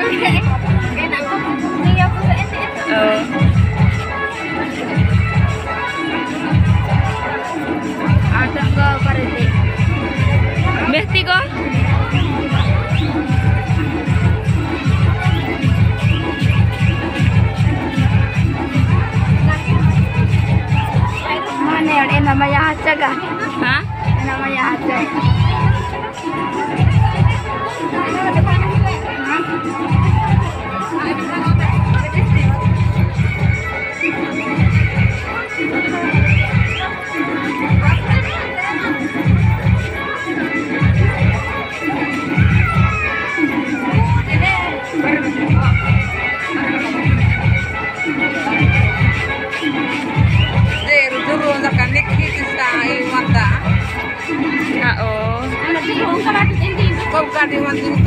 Oh. Ada ke parete? Mesti ko? Mana yang namanya hacak ah? Hah? Namanya hacak. Ah, oh. Anak itu orang kalah ini. Kau kan di wanti